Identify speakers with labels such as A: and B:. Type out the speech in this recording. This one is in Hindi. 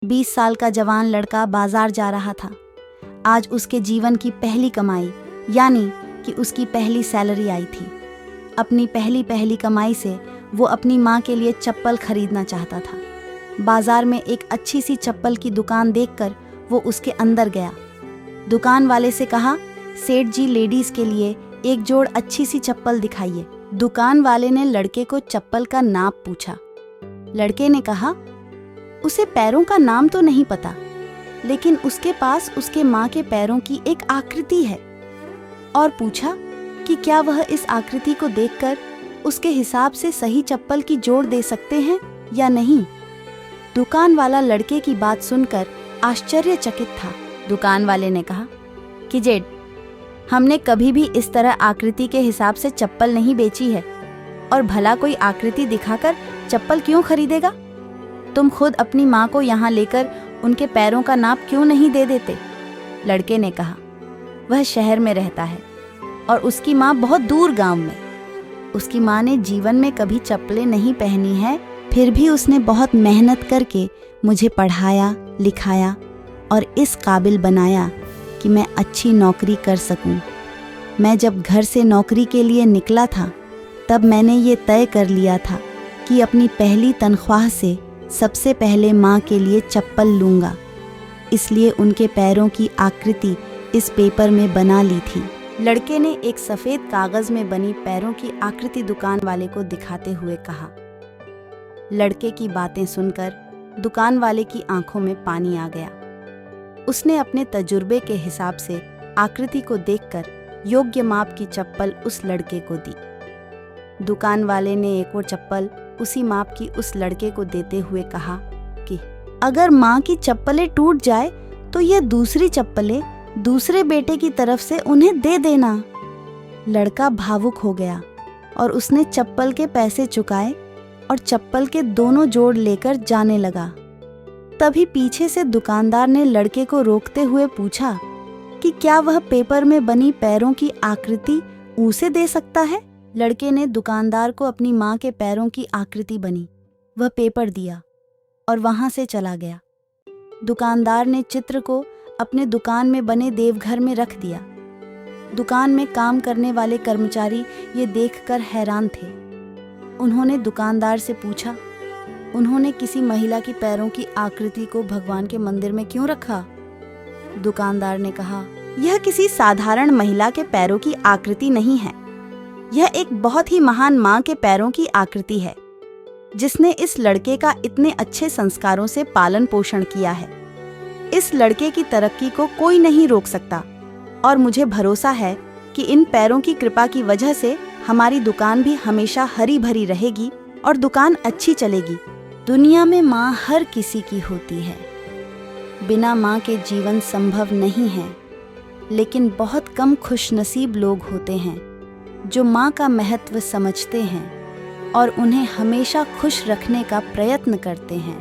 A: 20 साल का जवान लड़का बाजार जा रहा था। आज उसके जीवन की पहली कमाई यानी कि उसकी पहली सैलरी आई थी। अपनी पहली कमाई से वो अपनी माँ के लिए चप्पल खरीदना चाहता था। बाजार में एक अच्छी सी चप्पल की दुकान देखकर वो उसके अंदर गया। दुकान वाले से कहा, सेठ जी लेडीज के लिए एक जोड़ अच्छी सी चप्पल दिखाइए। दुकान वाले ने लड़के को चप्पल का नाप पूछा। लड़के ने कहा, उसे पैरों का नाम तो नहीं पता, लेकिन उसके पास उसके माँ के पैरों की एक आकृति है। और पूछा कि क्या वह इस आकृति को देखकर उसके हिसाब से सही चप्पल की जोड़ दे सकते हैं या नहीं। दुकान वाला लड़के की बात सुनकर आश्चर्यचकित था। दुकान वाले ने कहा कि जेठ, हमने कभी भी इस तरह आकृति के हिसाब से चप्पल नहीं बेची है, और भला कोई आकृति दिखाकर चप्पल क्यों खरीदेगा। तुम खुद अपनी माँ को यहाँ लेकर उनके पैरों का नाप क्यों नहीं दे देते। लड़के ने कहा, वह शहर में रहता है और उसकी माँ बहुत दूर गांव में। उसकी माँ ने जीवन में कभी चप्पलें नहीं पहनी है, फिर भी उसने बहुत मेहनत करके मुझे पढ़ाया लिखाया और इस काबिल बनाया कि मैं अच्छी नौकरी कर सकूं। मैं जब घर से नौकरी के लिए निकला था तब मैंने ये तय कर लिया था कि अपनी पहली तनख्वाह से सबसे पहले माँ के लिए चप्पल लूँगा। इसलिए उनके पैरों की आकृति इस पेपर में बना ली थी। लड़के ने एक सफ़ेद कागज़ में बनी पैरों की आकृति दुकान वाले को दिखाते हुए कहा। लड़के की बातें सुनकर दुकान वाले की आंखों में पानी आ गया। उसने अपने तजुर्बे के हिसाब से आकृति को देखकर योग्य माप की चप्पल उस लड़के को दी। दुकान वाले ने एक और चप्पल उसी माप की उस लड़के को देते हुए कहा कि अगर माँ की चप्पलें टूट जाए तो ये दूसरी चप्पलें दूसरे बेटे की तरफ से उन्हें दे देना। लड़का भावुक हो गया और उसने चप्पल के पैसे चुकाए और चप्पल के दोनों जोड़ लेकर जाने लगा। तभी पीछे से दुकानदार ने लड़के को रोकते हुए पूछा कि क्या वह पेपर में बनी पैरों की आकृति उसे दे सकता है। लड़के ने दुकानदार को अपनी माँ के पैरों की आकृति बनी वह पेपर दिया और वहां से चला गया। दुकानदार ने चित्र को अपने दुकान में बने देवघर में रख दिया। दुकान में काम करने वाले कर्मचारी ये देखकर हैरान थे। उन्होंने दुकानदार से पूछा, उन्होंने किसी महिला की पैरों की आकृति को भगवान के मंदिर में क्यों रखा। दुकानदार ने कहा, यह किसी साधारण महिला के पैरों की आकृति नहीं है, यह एक बहुत ही महान माँ के पैरों की आकृति है, जिसने इस लड़के का इतने अच्छे संस्कारों से पालन पोषण किया है। इस लड़के की तरक्की को कोई नहीं रोक सकता और मुझे भरोसा है कि इन पैरों की कृपा की वजह से हमारी दुकान भी हमेशा हरी भरी रहेगी और दुकान अच्छी चलेगी। दुनिया में माँ हर किसी की होती है। बिना माँ के जीवन संभव नहीं है, लेकिन बहुत कम खुशनसीब लोग होते हैं जो माँ का महत्व समझते हैं और उन्हें हमेशा खुश रखने का प्रयत्न करते हैं।